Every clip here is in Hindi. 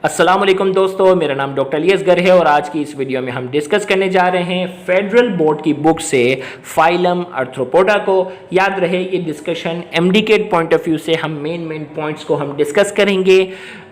अस्सलाम वालेकुम दोस्तों, मेरा नाम डॉक्टर अलियसगर है और आज की इस वीडियो में हम डिस्कस करने जा रहे हैं फेडरल बोर्ड की बुक से फाइलम आर्थ्रोपोडा को। याद रहे ये discussion MDCAT point of view से हम मेन पॉइंट्स को हम डिस्कस करेंगे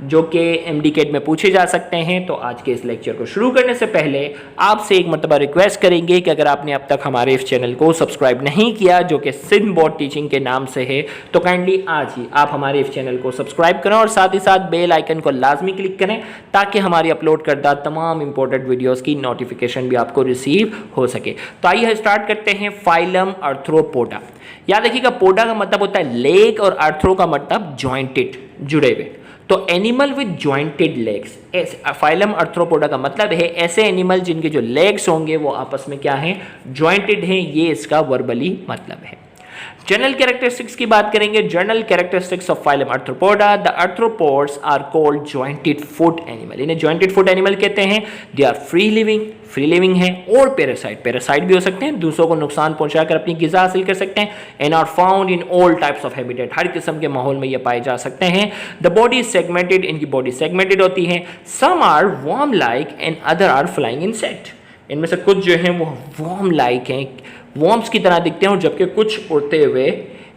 जो कि एमडीकेट में पूछे जा सकते हैं। तो आज के इस लेक्चर को शुरू करने से पहले आपसे एक मरतबा रिक्वेस्ट करेंगे कि अगर आपने अब तक हमारे इस चैनल को सब्सक्राइब नहीं किया जो कि सिंध बोर्ड टीचिंग के नाम से है, तो काइंडली आज ही आप हमारे इस चैनल को सब्सक्राइब करें और साथ ही साथ बेल आइकन को लाजमी क्लिक करें ताकि हमारी अपलोड करदा तमाम इंपॉर्टेंट वीडियोस की नोटिफिकेशन भी आपको रिसीव हो सके। तो आइए स्टार्ट करते हैं फाइलम आर्थ्रोपोडा। याद रखिएगा, पोडा का मतलब होता है लेग और आर्थ्रो का मतलब जॉइंटेड, जुड़े हुए। तो animal with jointed legs, phylum arthropoda का मतलब है ऐसे एनिमल जिनके जो लेग्स होंगे वो आपस में क्या हैं, जॉइंटेड हैं। ये इसका वर्बली मतलब है। जनरल कैरेक्टरिस्टिक्स की बात करेंगे। General characteristics of phylum Arthropoda, the arthropods are called jointed foot animal. इन्हें जॉइंटेड फुट एनिमल कहते हैं। दे आर फ्री लिविंग है और पैरासाइट भी हो सकते हैं, दूसरों को नुकसान पहुंचाकर अपनी गिजा हासिल कर सकते हैं। And are found in all types of habitat, हर किस्म के माहौल में ये पाए जा सकते हैं। द बॉडी इज सेगमेंटेड, इनकी बॉडी सेगमेंटेड होती है। Some are worm like and other are flying insect. इनमें से कुछ जो हैं वो वर्म लाइक हैं, वॉर्म्स की तरह दिखते हैं, और जबकि कुछ उड़ते हुए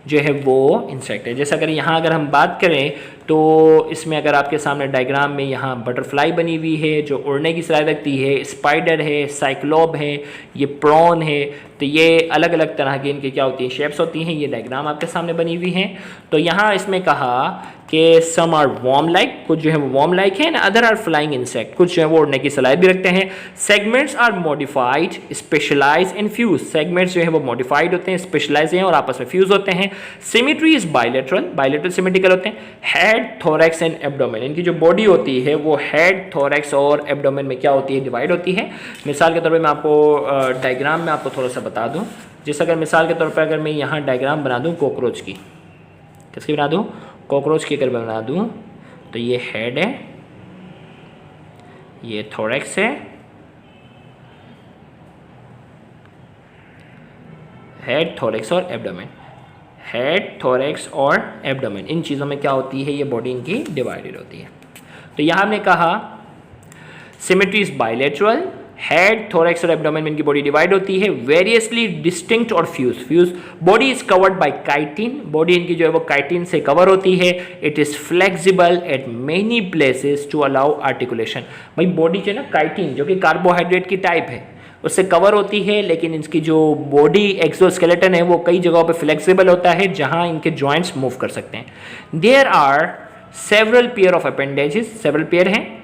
जो है वो इंसेक्ट है। जैसा अगर हम बात करें तो इसमें अगर आपके सामने डायग्राम में यहाँ बटरफ्लाई बनी हुई है जो उड़ने की सलाहियत रखती है, स्पाइडर है, साइक्लोप है, ये प्रॉन है। तो ये अलग अलग तरह के इनके क्या होती हैं, शेप्स होती हैं। ये डायग्राम आपके सामने बनी हुई हैं। तो यहाँ इसमें कहा कि सम आर वॉर्म लाइक, कुछ जो है वो वॉर्म लाइक है, ना अदर आर फ्लाइंग इंसेक्ट, कुछ जो है वो उड़ने की सलाहियत भी रखते हैं। Segments are modified, specialise and fuse. Segments जो है वो मॉडिफाइड होते हैं, स्पेशलाइज हैं और आपस में फ्यूज होते हैं। सिमेट्री इज बायलेटरल सिमेट्रिकल होते हैं। हेड, थोरैक्स एंड एब्डोमेन, इनकी जो बॉडी होती है वो हेड, थोरैक्स और एब्डोमेन में क्या होती है, डिवाइड होती है। मिसाल के तौर पे मैं आपको डायग्राम में आपको थोड़ा सा बता दूं। जैसे अगर मिसाल के तौर पे अगर मैं यहाँ डायग्राम बना दूं कॉकरोच की, किसकी बना दूं, कॉकरोच की अगर बना दूं, तो ये हेड है, ये थोरैक्स है, हेड, थोरैक्स और एब्डोमेन। हेड, थोरैक्स और एब्डोमेन, इन चीज़ों में क्या होती है, ये बॉडी इनकी डिवाइडेड होती है। तो यहाँ हमने कहा symmetry is bilateral, head, thorax और एब्डोमेन में इनकी बॉडी डिवाइड होती है। वेरियसली डिस्टिंक्ट और fuse body is covered by chitin, body इनकी जो है वो काइटिन से कवर होती है। It is flexible at many places to allow articulation. भाई बॉडी जो है ना, काइटिन जो कि कार्बोहाइड्रेट की टाइप है उससे कवर होती है, लेकिन इसकी जो बॉडी एक्सोस्केलेटन है वो कई जगहों पे फ्लेक्सिबल होता है जहां इनके जॉइंट्स मूव कर सकते हैं। There are several pair of appendages, several pair हैं।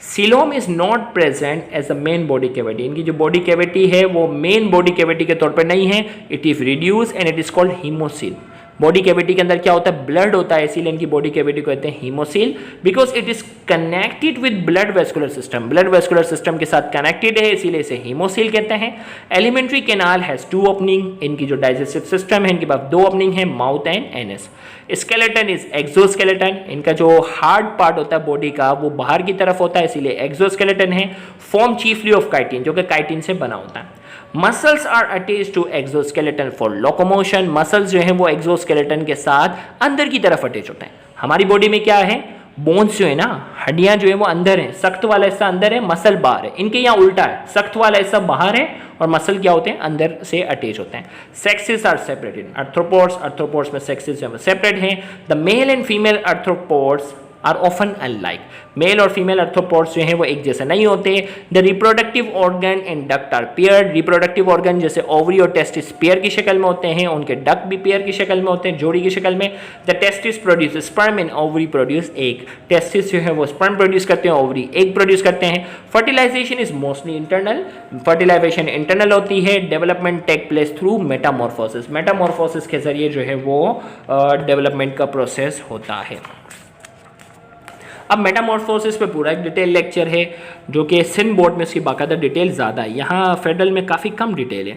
Coelom is not present as a main body cavity, इनकी जो बॉडी कैविटी है वो मेन बॉडी कैविटी के तौर पर नहीं है। It is reduce and it is called haemocoel. Body cavity के अंदर क्या होता है, ब्लड होता है, इसीलिए इनकी बॉडी कैविटी को कहते हैं haemocoel, because it is connected with blood vascular system, blood vascular system के साथ कनेक्टेड है, इसीलिए इसे हीमोसील कहते हैं। एलिमेंट्री कैनाल हैज 2 ओपनिंग, इनकी जो डाइजेस्टिव सिस्टम है इनके पास 2 ओपनिंग है, mouth and anus. Skeleton is exoskeleton, इनका जो हार्ड पार्ट होता है बॉडी का वो बाहर की तरफ होता है, इसीलिए एक्सोस्केलेटन है। फॉर्म चीफली ऑफ काइटिन, जो कि काइटिन से बना होता है। Muscles are attached to exoskeleton for locomotion, muscles जो है वो एक्सोस्केलेटन के साथ अंदर की तरफ अटैच होते हैं। हमारी बॉडी में क्या है, बोन्स जो है ना, हड्डियां जो है वो अंदर है, सख्त वाला हिस्सा अंदर है, मसल बाहर है। इनके यहाँ उल्टा है, सख्त वाला हिस्सा बाहर है और मसल क्या होते हैं, अंदर से अटैच होते हैं। सेक्सेस आर सेपरेटेड, आर्थ्रोपोड्स में सेक्सेस जो है सेपरेट हैं। The male and female arthropods are often unlike, male और फीमेल आर्थ्रोपोड्स जो हैं वो एक जैसे नहीं होते। The reproductive organ and duct are paired, reproductive organ जैसे ओवरी और टेस्टिस पेयर की शक्ल में होते हैं, उनके डक्ट भी पेयर की शक्ल में होते हैं, जोड़ी की शक्ल में। The testis produce sperm and ovary produce egg, testis जो है वो स्पर्म प्रोड्यूस करते हैं, ओवरी एग प्रोड्यूस करते हैं। Fertilisation is mostly internal, fertilisation internal होती है। Development take place through metamorphosis, metamorphosis के जरिए जो है वो डेवलपमेंट का प्रोसेस होता है। अब मेटामॉर्फोसिस पे पूरा एक डिटेल लेक्चर है जो कि सिंध बोर्ड में इसकी बाकायदा डिटेल ज़्यादा है, यहाँ फेडरल में काफ़ी कम डिटेल है।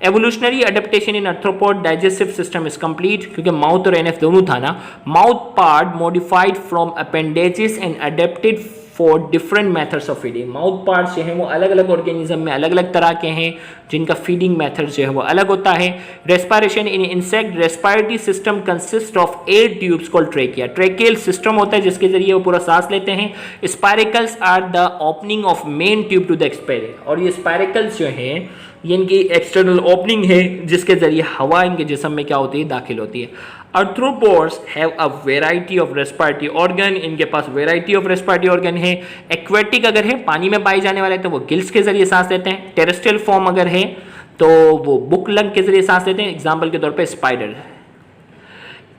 Evolutionary adaptation in arthropod digestive system is complete, क्योंकि माउथ और एनएफ दोनों था ना, mouth part modified from appendages and adapted for different methods of feeding. Mouth parts जो हैं वो अलग अलग ऑर्गेनिज्म में अलग अलग तरह के हैं जिनका फीडिंग मेथड जो है वो अलग होता है। Respiration in insect, respiratory system consist of 8 tubes called trachea. Tracheal system होता है जिसके जरिए वो पूरा सांस लेते हैं। Spiracles are the opening of main tube to the expel, और ये स्पाइरिकल्स जो हैं ये इनकी एक्सटर्नल ओपनिंग है जिसके जरिए हवा इनके जिस्म में क्या होती है, दाखिल होती है। Arthropods have a variety of respiratory organ, इनके पास वेराइटी ऑफ रेस्पिरेटरी ऑर्गन है। एक्वेटिक अगर है, पानी में पाए जाने वाले, तो वो गिल्स के जरिए सांस लेते हैं। टेरेस्ट्रियल फॉर्म अगर है तो वो बुक लंग के जरिए सांस लेते हैं, एग्जाम्पल के तौर पे स्पाइडर।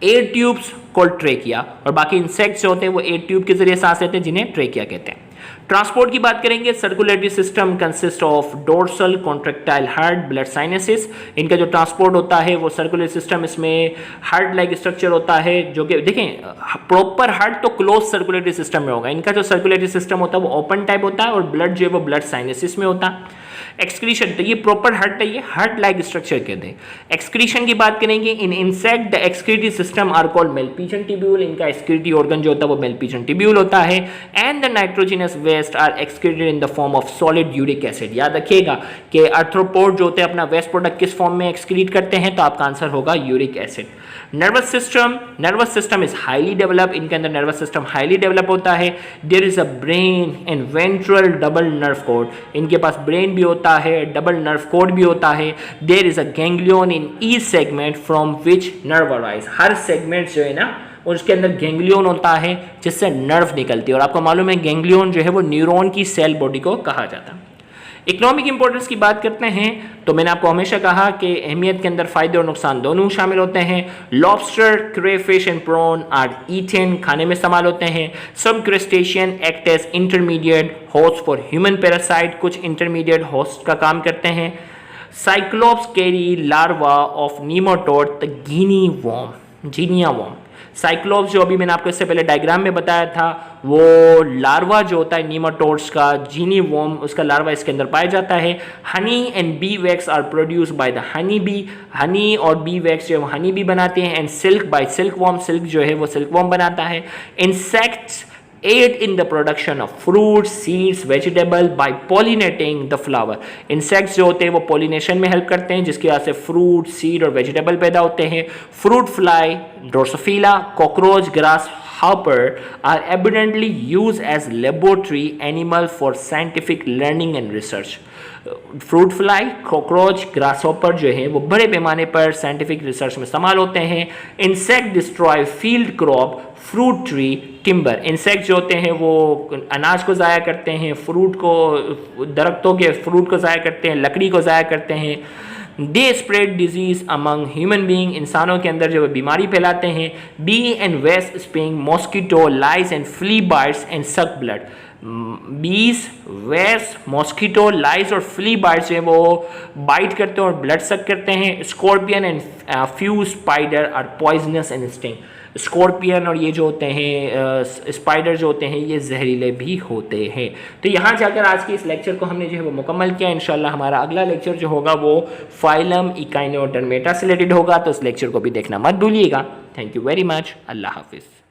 8 ट्यूब्स कॉल्ड ट्रेकिया, और बाकी इंसेक्ट्स जो होते हैं वो 8 ट्यूब के जरिए सांस लेते हैं जिन्हें ट्रेकिया कहते हैं। ट्रांसपोर्ट की बात करेंगे, circulatory system consist of dorsal contractile heart blood sinuses. इनका जो ट्रांसपोर्ट होता है वो सर्कुलर सिस्टम, इसमें हार्ट लाइक स्ट्रक्चर होता है जो कि देखें प्रॉपर हार्ट तो क्लोज सर्कुलेटरी सिस्टम में होगा, इनका जो सर्कुलेटरी सिस्टम होता है वो ओपन टाइप होता है, और ब्लड जो है वो ब्लड साइनसिस में होता है। एक्सक्रीशन, तो ये प्रॉपर हार्ट है, ये हार्ट लाइक स्ट्रक्चर कहते हैं। एक्सक्रीशन की बात करेंगे, in insect the excretory system are called Malpighian tubule, इनका एक्सक्रीटरी ऑर्गन जो होता है वो मेलपीजन ट्यूब्यूल होता है। And the nitrogenous waste are excreted in the form of solid uric acid. याद रखिएगा कि आर्थ्रोपोड जो होते हैं अपना वेस्ट प्रोडक्ट किस फॉर्म में एक्सक्रीट करते हैं, तो आपका आंसर होगा uric acid. Nervous system is highly develop, इनके अंदर नर्वस सिस्टम हाईली डेवलप होता है। There is a brain and ventral double nerve cord, इनके पास ब्रेन भी होता है, डबल नर्व कोड भी होता है। There is a ganglion in each segment from which nerve arise, हर सेगमेंट जो है ना उसके अंदर गैंग्लियन होता है जिससे नर्व निकलती है, और आपको मालूम है गैंग्लियन जो है वो न्यूरॉन की सेल बॉडी को कहा जाता है। इकोनॉमिक इंपॉर्टेंस की बात करते हैं तो मैंने आपको हमेशा कहा कि अहमियत के अंदर फायदे और नुकसान दोनों शामिल होते हैं। Lobster, crayfish and prawn are eaten, खाने में इस्तेमाल होते हैं। Some crustacean act as intermediate host for human parasite, कुछ इंटरमीडिएट होस्ट का काम करते हैं। Cyclops carry larva of nematode the guinea worm, guinea worm. Cyclops जो अभी मैंने आपको इससे पहले डायग्राम में बताया था, वो लार्वा जो होता है नीमाटोड्स का, जीनी वॉर्म, उसका लार्वा इसके अंदर पाया जाता है। Honey and bee wax are produce by the honey bee, honey और बी वैक्स जो है हनी बी बनाते हैं। And silk by silk worm, silk जो है वो सिल्क वॉर्म बनाता है। Insects aid in the production of fruits, seeds, vegetable by pollinating the flower. Insects जो होते हैं वो pollination में help करते हैं जिसकी वजह से fruit, seed और vegetable पैदा होते हैं। Fruit fly, Drosophila, cockroach, grasshopper are abundantly used as laboratory animal for scientific learning and research. Fruit fly, cockroach, grasshopper जो है वो बड़े पैमाने पर साइंटिफिक रिसर्च में इस्तेमाल होते हैं। Insect destroy field crop, fruit tree, timber. Insect जो होते हैं वो अनाज को ज़ाया करते हैं, फ्रूट को, दरख्तों के फ्रूट को ज़ाया करते हैं, लकड़ी को ज़ाया करते हैं। They spread disease among human being, इंसानों के अंदर जो बीमारी फैलाते हैं। Bee and wasp sting, mosquito, lice and flea bites and suck blood. Bees, wasp, mosquito, लाइस और फ्ली बाइट्स जो है वो बाइट करते हैं और ब्लड सक करते हैं। Scorpion and few spider are poisonous and sting. Scorpion और ये जो होते हैं स्पाइडर जो होते हैं ये जहरीले भी होते हैं। तो यहाँ जाकर आज के इस लेक्चर को हमने जो है वो मुकम्मल किया। इंशाल्लाह हमारा अगला लेक्चर जो होगा वो फाइलम इकाइनोडर्मेटा से रिलेटेड होगा, तो उस लेक्चर को भी देखना मत भूलिएगा। Thank you very much. अल्लाह हाफिज़।